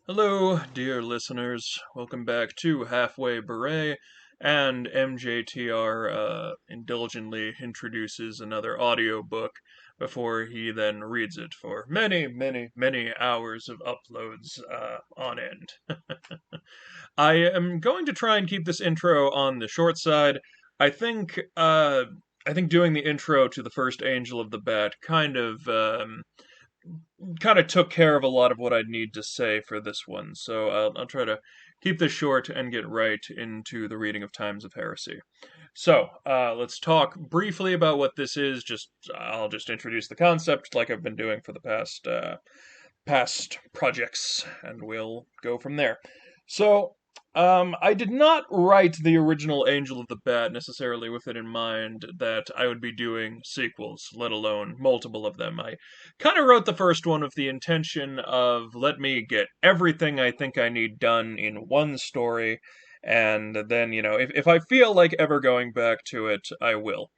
Hello, dear listeners. Welcome back to Halfway Beret, and MJTR indulgently introduces another audiobook before he then reads it for many, many, many hours of uploads on end. I am going to try and keep this intro on the short side. I think I think doing the intro to the first Angel of the Bat kind of took care of a lot of what I'd need to say for this one, so I'll try to keep this short and get right into the reading of Times of Heresy. So let's talk briefly about what this is. I'll just introduce the concept like I've been doing for the past projects, and we'll go from there. So, I did not write the original Angel of the Bat necessarily with it in mind that I would be doing sequels, let alone multiple of them. I kind of wrote the first one with the intention of let me get everything I think I need done in one story, and then, if I feel like ever going back to it, I will.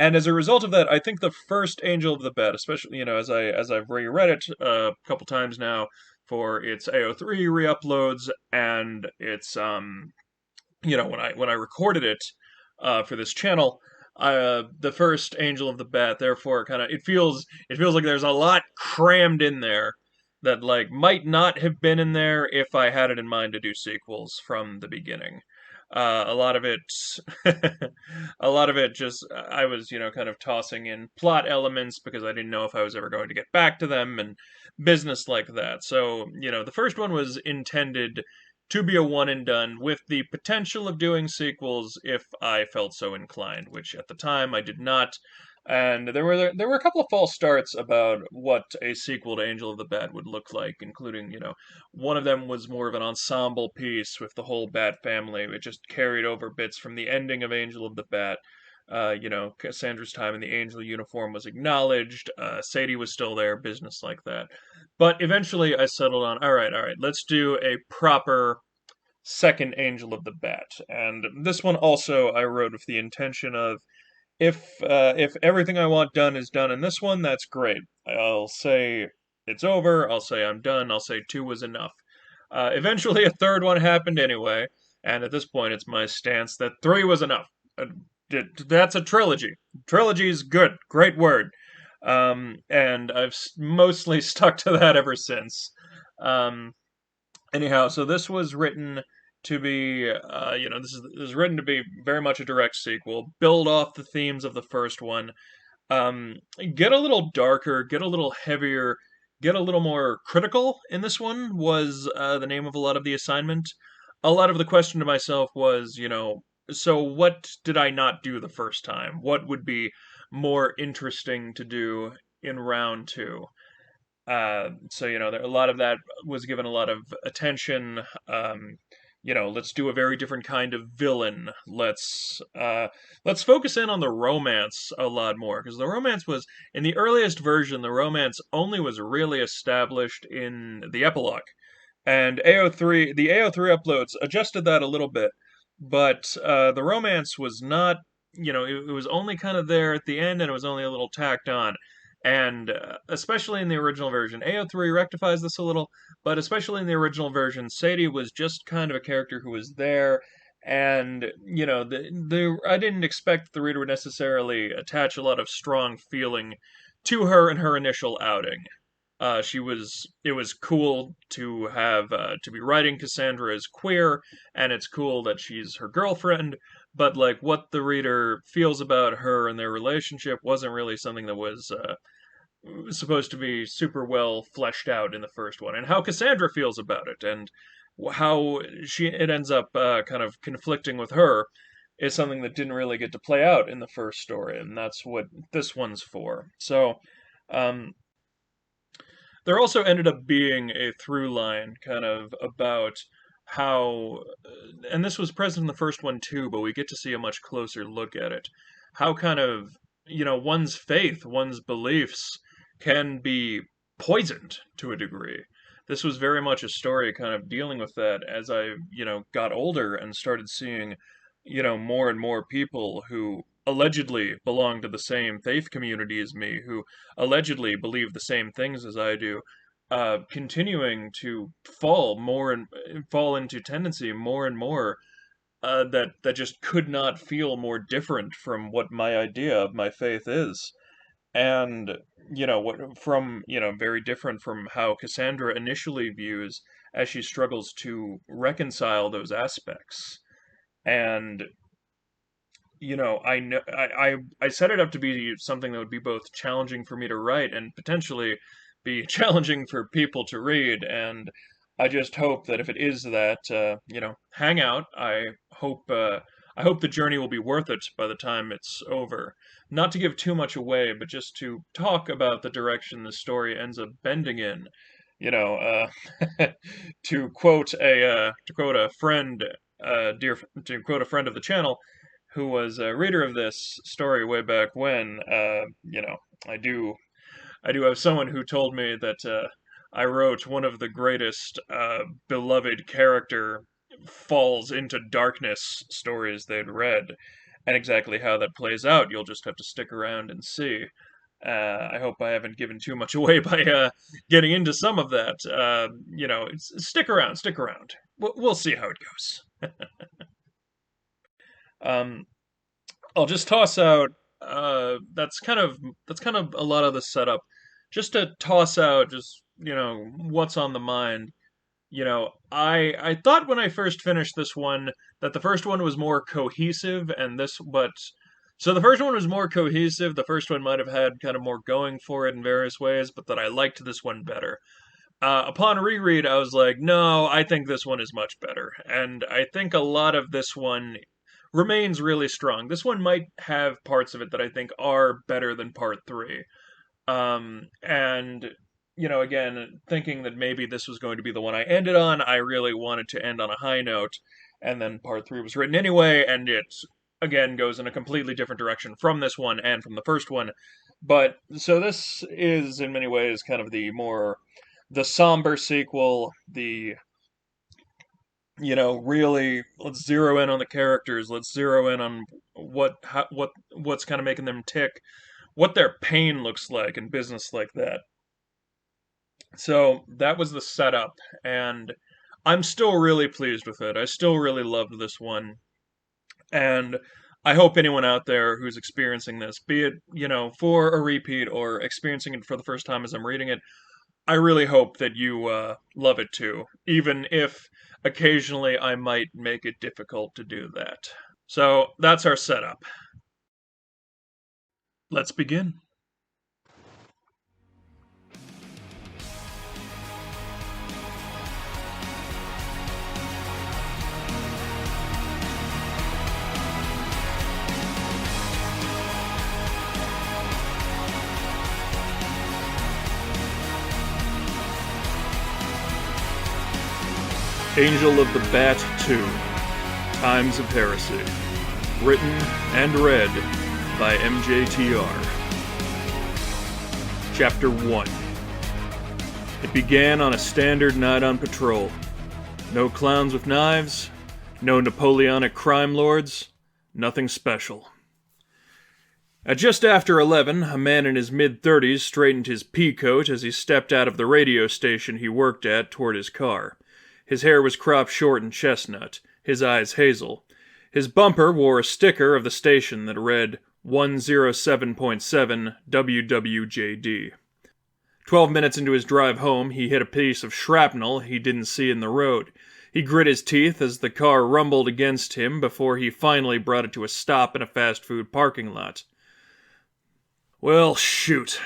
And as a result of that, I think the first Angel of the Bat, especially as I've reread it a couple times now for its AO3 re-uploads and its when I recorded it for this channel, the first Angel of the Bat, therefore, kind of it feels like there's a lot crammed in there that like might not have been in there if I had it in mind to do sequels from the beginning. A lot of it, a lot of it just I was kind of tossing in plot elements because I didn't know if I was ever going to get back to them and business like that. So the first one was intended to be a one and done with the potential of doing sequels if I felt so inclined, which at the time I did not. And there were a couple of false starts about what a sequel to Angel of the Bat would look like, including, one of them was more of an ensemble piece with the whole Bat family. It just carried over bits from the ending of Angel of the Bat. Cassandra's time in the angel uniform was acknowledged. Sadie was still there, business like that. But eventually I settled on, all right, let's do a proper second Angel of the Bat. And this one also I wrote with the intention of if everything I want done is done in this one, that's great. I'll say it's over. I'll say I'm done. I'll say two was enough. Eventually, a third one happened anyway, and at this point, it's my stance that three was enough. That's a trilogy. Trilogy is good. Great word. And I've mostly stuck to that ever since. Um, Anyhow, so this was written to be, this is written to be very much a direct sequel, build off the themes of the first one, um, get a little darker, get a little heavier, get a little more critical in this one was the name of a lot of the assignment. A lot of the question to myself was, so what did I not do the first time? What would be more interesting to do in round two? So a lot of that was given a lot of attention. Let's do a very different kind of villain. Let's focus in on the romance a lot more because the romance was in the earliest version. The romance only was really established in the epilogue, and the AO3 uploads adjusted that a little bit, but the romance was not. It was only kind of there at the end, and it was only a little tacked on. And especially in the original version, AO3 rectifies this a little, but especially in the original version, Sadie was just kind of a character who was there, and I didn't expect the reader would necessarily attach a lot of strong feeling to her in her initial outing. It was cool to have to be writing Cassandra as queer, and it's cool that she's her girlfriend, but like what the reader feels about her and their relationship wasn't really something that was supposed to be super well fleshed out in the first one, and how Cassandra feels about it, and how it ends up kind of conflicting with her is something that didn't really get to play out in the first story, and that's what this one's for. So, um, there also ended up being a through line kind of about how, and this was present in the first one too, but we get to see a much closer look at it. How kind of, one's faith, one's beliefs can be poisoned to a degree. This was very much a story kind of dealing with that as I, got older and started seeing, more and more people who allegedly belong to the same faith community as me, who allegedly believe the same things as I do, continuing to fall into tendency more and more, that just could not feel more different from what my idea of my faith is. And, very different from how Cassandra initially views as she struggles to reconcile those aspects. And, I know I set it up to be something that would be both challenging for me to write and potentially be challenging for people to read. And I just hope that if it is that, hang out. I hope the journey will be worth it by the time it's over. Not to give too much away, but just to talk about the direction the story ends up bending in. To quote a friend, to quote a friend of the channel, who was a reader of this story way back when. I do have someone who told me that I wrote one of the greatest beloved character falls into darkness stories they'd read. And exactly how that plays out, you'll just have to stick around and see. I hope I haven't given too much away by getting into some of that. Stick around, stick around. We'll see how it goes. Um, I'll just toss out. That's kind of a lot of the setup. Just to toss out, just what's on the mind. I thought when I first finished this one that the first one was more cohesive, so the first one was more cohesive. The first one might have had kind of more going for it in various ways, but that I liked this one better. Upon reread, I was like, no, I think this one is much better, and I think a lot of this one remains really strong. This one might have parts of it that I think are better than part three. And again, thinking that maybe this was going to be the one I ended on, I really wanted to end on a high note, and then part three was written anyway, and it again goes in a completely different direction from this one and from the first one. But so this is in many ways kind of the somber sequel, the really let's zero in on the characters, let's zero in on what's kind of making them tick, what their pain looks like and business like that. So that was the setup, and I'm still really pleased with it. I still really loved this one, and I hope anyone out there who's experiencing this, be it, for a repeat or experiencing it for the first time as I'm reading it, I really hope that you love it too, even if occasionally I might make it difficult to do that. So that's our setup. Let's begin. Angel of the Bat 2, Times of Heresy. Written and read by MJTR. Chapter 1. It began on a standard night on patrol. No clowns with knives, no Napoleonic crime lords, nothing special. At just after 11, a man in his mid-30s straightened his pea coat as he stepped out of the radio station he worked at toward his car. His hair was cropped short and chestnut, his eyes hazel. His bumper wore a sticker of the station that read 107.7 WWJD. 12 minutes into his drive home, he hit a piece of shrapnel he didn't see in the road. He grit his teeth as the car rumbled against him before he finally brought it to a stop in a fast food parking lot. Well, shoot.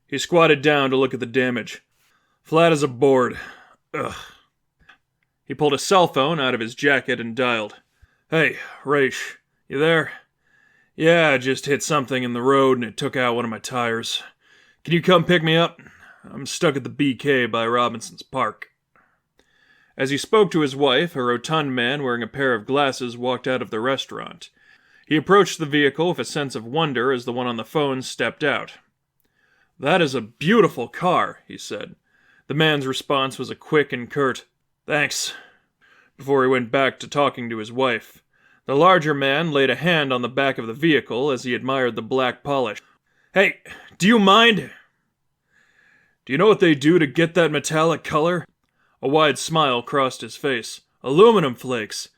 He squatted down to look at the damage. Flat as a board. Ugh. He pulled a cell phone out of his jacket and dialed. Hey, Raish, you there? Yeah, I just hit something in the road and it took out one of my tires. Can you come pick me up? I'm stuck at the BK by Robinson's Park. As he spoke to his wife, a rotund man wearing a pair of glasses walked out of the restaurant. He approached the vehicle with a sense of wonder as the one on the phone stepped out. That is a beautiful car, he said. The man's response was a quick and curt, thanks, before he went back to talking to his wife. The larger man laid a hand on the back of the vehicle as he admired the black polish. Hey, do you mind? Do you know what they do to get that metallic color? A wide smile crossed his face. Aluminum flakes.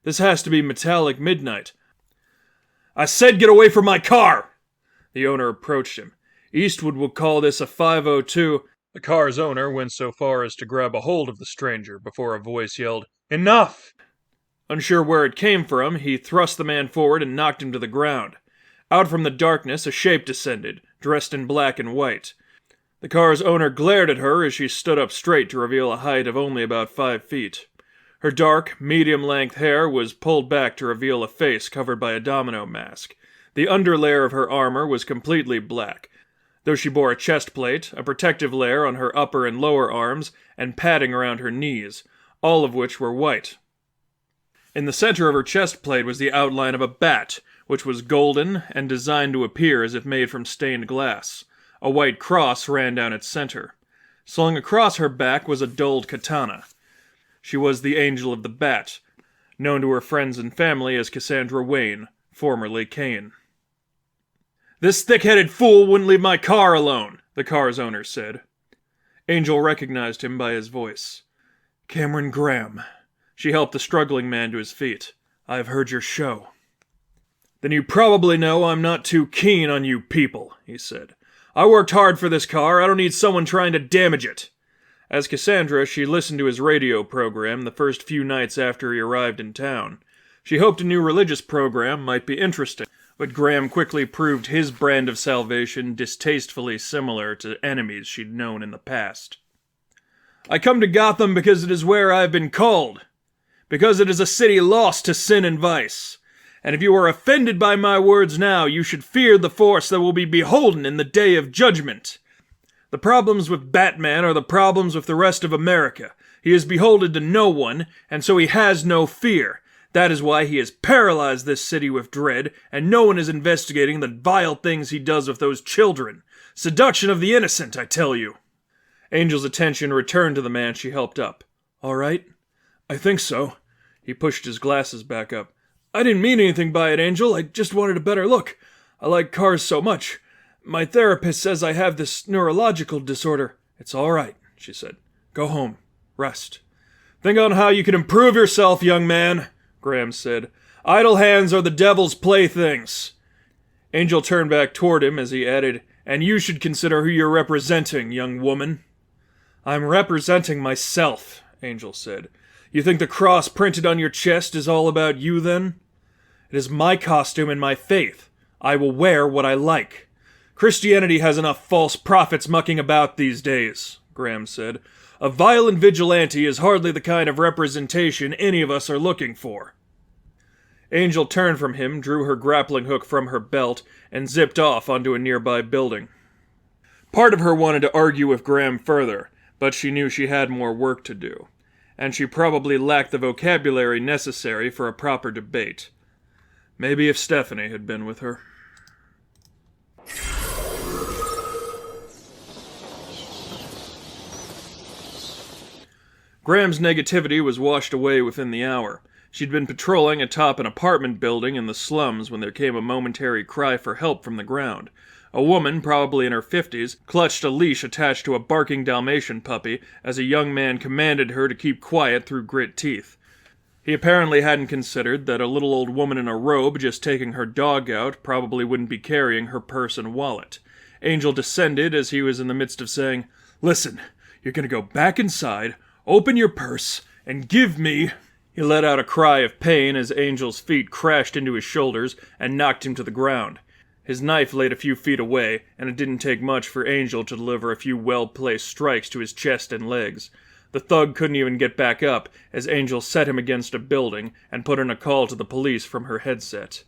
This has to be metallic midnight. I said get away from my car! The owner approached him. Eastwood will call this a 502. The car's owner went so far as to grab a hold of the stranger before a voice yelled, Enough! Unsure where it came from, he thrust the man forward and knocked him to the ground. Out from the darkness, a shape descended, dressed in black and white. The car's owner glared at her as she stood up straight to reveal a height of only about 5 feet. Her dark, medium-length hair was pulled back to reveal a face covered by a domino mask. The underlayer of her armor was completely black, though she bore a chest plate, a protective layer on her upper and lower arms, and padding around her knees, all of which were white. In the center of her chest plate was the outline of a bat, which was golden and designed to appear as if made from stained glass. A white cross ran down its center. Slung across her back was a dulled katana. She was the Angel of the Bat, known to her friends and family as Cassandra Wayne, formerly Cain. This thick-headed fool wouldn't leave my car alone, the car's owner said. Angel recognized him by his voice. Cameron Graham. She helped the struggling man to his feet. I've heard your show. Then you probably know I'm not too keen on you people, he said. I worked hard for this car. I don't need someone trying to damage it. As Cassandra, she listened to his radio program the first few nights after he arrived in town. She hoped a new religious program might be interesting, but Graham quickly proved his brand of salvation distastefully similar to enemies she'd known in the past. I come to Gotham because it is where I have been called, because it is a city lost to sin and vice. And if you are offended by my words now, you should fear the force that will be beholden in the day of judgment. The problems with Batman are the problems with the rest of America. He is beholden to no one, and so he has no fear. That is why he has paralyzed this city with dread, and no one is investigating the vile things he does with those children. Seduction of the innocent, I tell you. Angel's attention returned to the man she helped up. All right? I think so. He pushed his glasses back up. I didn't mean anything by it, Angel. I just wanted a better look. I like cars so much. My therapist says I have this neurological disorder. It's all right, she said. Go home. Rest. Think on how you can improve yourself, young man, Graham said. Idle hands are the devil's playthings. Angel turned back toward him as he added, and you should consider who you're representing, young woman. I'm representing myself, Angel said. You think the cross printed on your chest is all about you, then? It is my costume and my faith. I will wear what I like. Christianity has enough false prophets mucking about these days, Graham said. A violent vigilante is hardly the kind of representation any of us are looking for. Angel turned from him, drew her grappling hook from her belt, and zipped off onto a nearby building. Part of her wanted to argue with Graham further, but she knew she had more work to do, and she probably lacked the vocabulary necessary for a proper debate. Maybe if Stephanie had been with her. Graham's negativity was washed away within the hour. She'd been patrolling atop an apartment building in the slums when there came a momentary cry for help from the ground. A woman, probably in her 50s, clutched a leash attached to a barking Dalmatian puppy as a young man commanded her to keep quiet through grit teeth. He apparently hadn't considered that a little old woman in a robe just taking her dog out probably wouldn't be carrying her purse and wallet. Angel descended as he was in the midst of saying, Listen, you're going to go back inside, open your purse, and give me... He let out a cry of pain as Angel's feet crashed into his shoulders and knocked him to the ground. His knife laid a few feet away, and it didn't take much for Angel to deliver a few well-placed strikes to his chest and legs. The thug couldn't even get back up as Angel set him against a building and put in a call to the police from her headset.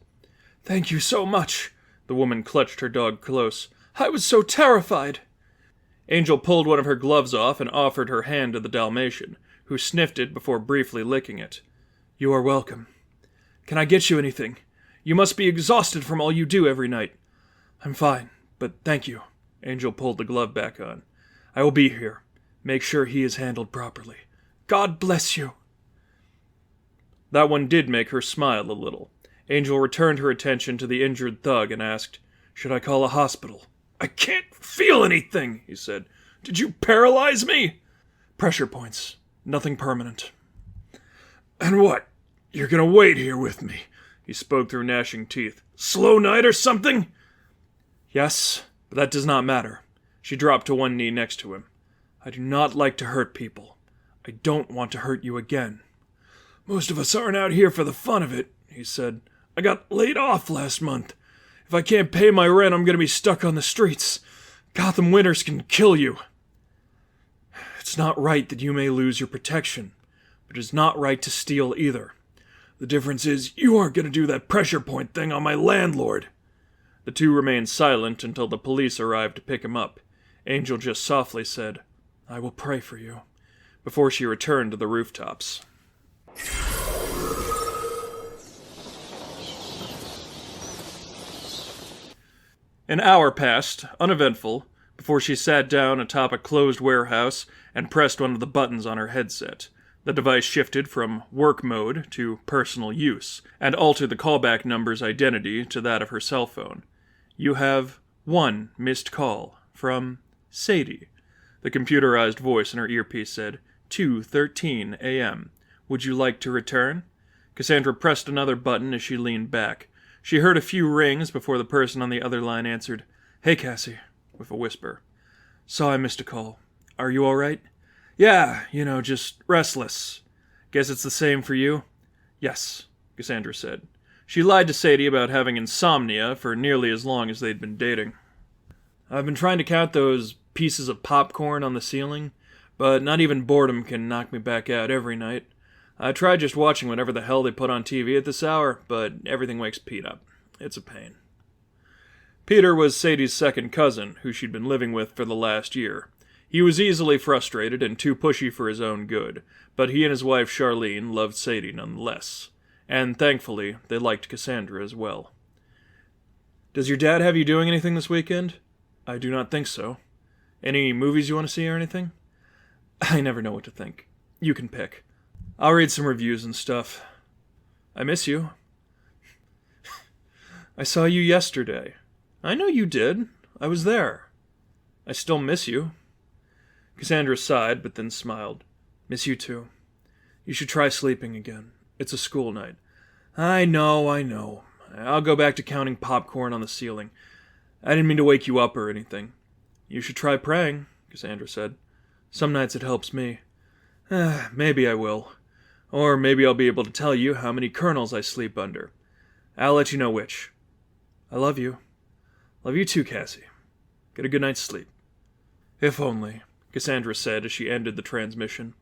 Thank you so much. The woman clutched her dog close. I was so terrified. Angel pulled one of her gloves off and offered her hand to the Dalmatian, who sniffed it before briefly licking it. You are welcome. Can I get you anything? You must be exhausted from all you do every night. I'm fine, but thank you. Angel pulled the glove back on. I will be here. Make sure he is handled properly. God bless you. That one did make her smile a little. Angel returned her attention to the injured thug and asked, Should I call a hospital? I can't feel anything, he said. Did you paralyze me? Pressure points. Nothing permanent. And what? You're gonna wait here with me? He spoke through gnashing teeth. Slow night or something? Yes, but that does not matter. She dropped to one knee next to him. I do not like to hurt people. I don't want to hurt you again. Most of us aren't out here for the fun of it, he said. I got laid off last month. If I can't pay my rent, I'm going to be stuck on the streets. Gotham winters can kill you. It's not right that you may lose your protection, but it's not right to steal either. The difference is you aren't going to do that pressure point thing on my landlord. The two remained silent until the police arrived to pick him up. Angel just softly said, I will pray for you, before she returned to the rooftops. An hour passed, uneventful, before she sat down atop a closed warehouse and pressed one of the buttons on her headset. The device shifted from work mode to personal use, and altered the callback number's identity to that of her cell phone. You have one missed call from Sadie. The computerized voice in her earpiece said, 2:13 a.m. Would you like to return? Cassandra pressed another button as she leaned back. She heard a few rings before the person on the other line answered, Hey, Cassie, with a whisper. Saw I missed a call. Are you all right? Yeah, just restless. Guess it's the same for you? Yes, Cassandra said. She lied to Sadie about having insomnia for nearly as long as they'd been dating. I've been trying to count those pieces of popcorn on the ceiling, but not even boredom can knock me back out every night. I tried just watching whatever the hell they put on TV at this hour, but everything wakes Pete up. It's a pain. Peter was Sadie's second cousin, who she'd been living with for the last year. He was easily frustrated and too pushy for his own good, but he and his wife Charlene loved Sadie nonetheless. And thankfully, they liked Cassandra as well. Does your dad have you doing anything this weekend? I do not think so. Any movies you want to see or anything? I never know what to think. You can pick. I'll read some reviews and stuff. I miss you. I saw you yesterday. I know you did. I was there. I still miss you. Cassandra sighed, but then smiled. Miss you too. You should try sleeping again. It's a school night. I know. I'll go back to counting popcorn on the ceiling. I didn't mean to wake you up or anything. You should try praying, Cassandra said. Some nights it helps me. Maybe I will. Or maybe I'll be able to tell you how many kernels I sleep under. I'll let you know which. I love you. Love you too, Cassie. Get a good night's sleep. If only, Cassandra said as she ended the transmission.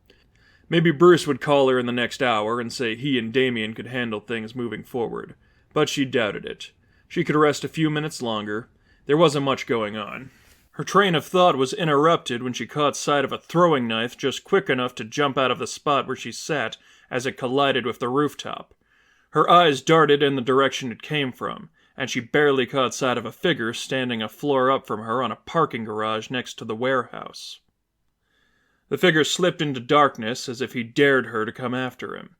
Maybe Bruce would call her in the next hour and say he and Damien could handle things moving forward, but she doubted it. She could rest a few minutes longer. There wasn't much going on. Her train of thought was interrupted when she caught sight of a throwing knife just quick enough to jump out of the spot where she sat as it collided with the rooftop. Her eyes darted in the direction it came from, and she barely caught sight of a figure standing a floor up from her on a parking garage next to the warehouse. The figure slipped into darkness as if he dared her to come after him.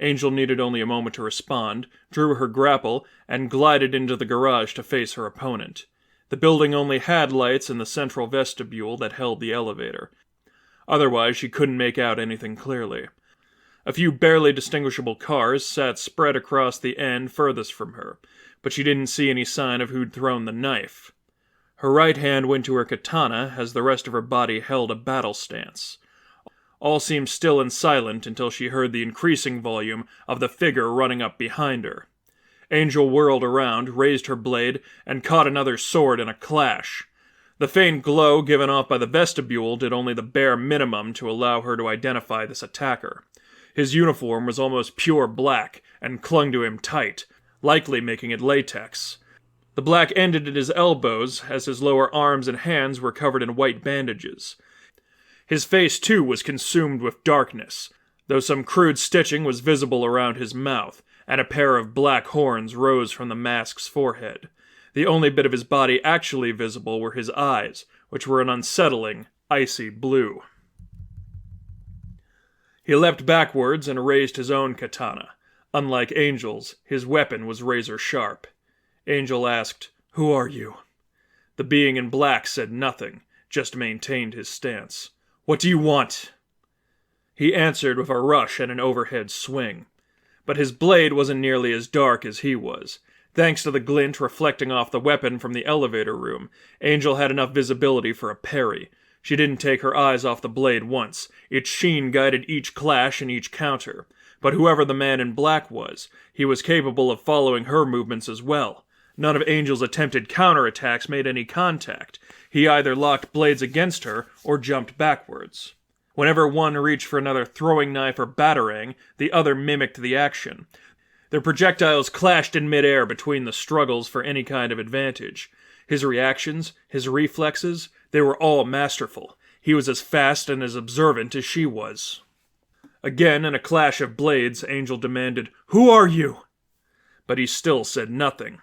Angel needed only a moment to respond, drew her grapple, and glided into the garage to face her opponent. The building only had lights in the central vestibule that held the elevator. Otherwise, she couldn't make out anything clearly. A few barely distinguishable cars sat spread across the end furthest from her, but she didn't see any sign of who'd thrown the knife. Her right hand went to her katana as the rest of her body held a battle stance. All seemed still and silent until she heard the increasing volume of the figure running up behind her. Angel whirled around, raised her blade, and caught another sword in a clash. The faint glow given off by the vestibule did only the bare minimum to allow her to identify this attacker. His uniform was almost pure black and clung to him tight, likely making it latex. The black ended at his elbows as his lower arms and hands were covered in white bandages. His face, too, was consumed with darkness, though some crude stitching was visible around his mouth, and a pair of black horns rose from the mask's forehead. The only bit of his body actually visible were his eyes, which were an unsettling, icy blue. He leapt backwards and raised his own katana. Unlike Angel's, his weapon was razor sharp. Angel asked, "Who are you?" The being in black said nothing, just maintained his stance. "What do you want?" He answered with a rush and an overhead swing. But his blade wasn't nearly as dark as he was. Thanks to the glint reflecting off the weapon from the elevator room, Angel had enough visibility for a parry. She didn't take her eyes off the blade once. Its sheen guided each clash and each counter. But whoever the man in black was, he was capable of following her movements as well. None of Angel's attempted counterattacks made any contact. He either locked blades against her or jumped backwards. Whenever one reached for another throwing knife or batarang, the other mimicked the action. Their projectiles clashed in midair between the struggles for any kind of advantage. His reactions, his reflexes, they were all masterful. He was as fast and as observant as she was. Again, in a clash of blades, Angel demanded, "Who are you?" But he still said nothing.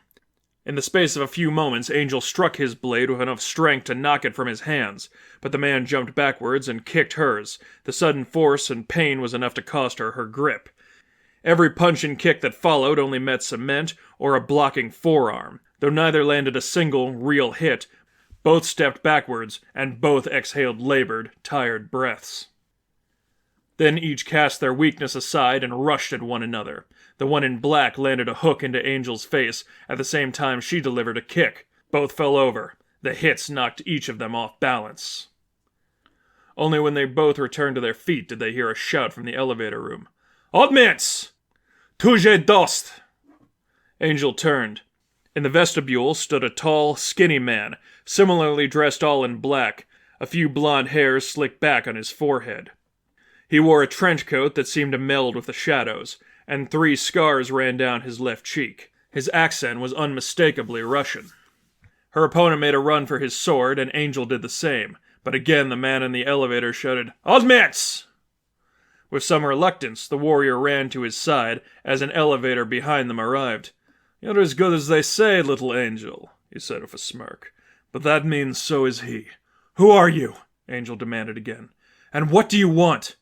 In the space of a few moments, Angel struck his blade with enough strength to knock it from his hands, but the man jumped backwards and kicked hers. The sudden force and pain was enough to cost her her grip. Every punch and kick that followed only met cement or a blocking forearm. Though neither landed a single, real hit, both stepped backwards, and both exhaled labored, tired breaths. Then each cast their weakness aside and rushed at one another. The one in black landed a hook into Angel's face, at the same time she delivered a kick. Both fell over. The hits knocked each of them off balance. Only when they both returned to their feet did they hear a shout from the elevator room. "Odments! Tuje dost!" Angel turned. In the vestibule stood a tall, skinny man, similarly dressed all in black, a few blonde hairs slicked back on his forehead. He wore a trench coat that seemed to meld with the shadows, and 3 scars ran down his left cheek. His accent was unmistakably Russian. Her opponent made a run for his sword, and Angel did the same, but again the man in the elevator shouted, "Odments!" With some reluctance, the warrior ran to his side as an elevator behind them arrived. "You're as good as they say, little Angel," he said with a smirk. "But that means so is he." "Who are you?" Angel demanded again. "And what do you want?"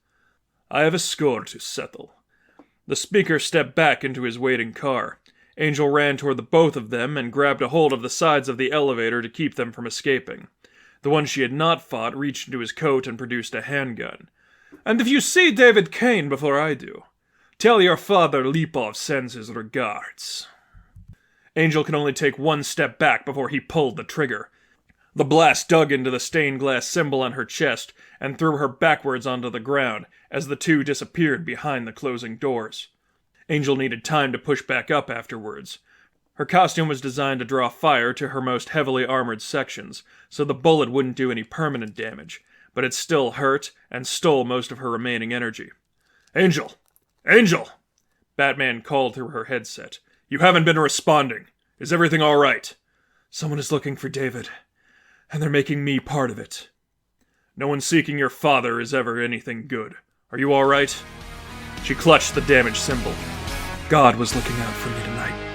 "I have a score to settle." The speaker stepped back into his waiting car. Angel ran toward the both of them and grabbed a hold of the sides of the elevator to keep them from escaping. The one she had not fought reached into his coat and produced a handgun. "And if you see David Cain before I do, tell your father Lipov sends his regards." Angel could only take one step back before he pulled the trigger. The blast dug into the stained glass symbol on her chest and threw her backwards onto the ground as the two disappeared behind the closing doors. Angel needed time to push back up afterwards. Her costume was designed to draw fire to her most heavily armored sections, so the bullet wouldn't do any permanent damage, but it still hurt and stole most of her remaining energy. "Angel! Angel!" Batman called through her headset. "You haven't been responding. Is everything all right?" "Someone is looking for David, and they're making me part of it." "No one seeking your father is ever anything good. Are you all right?" She clutched the damaged symbol. "God was looking out for me tonight."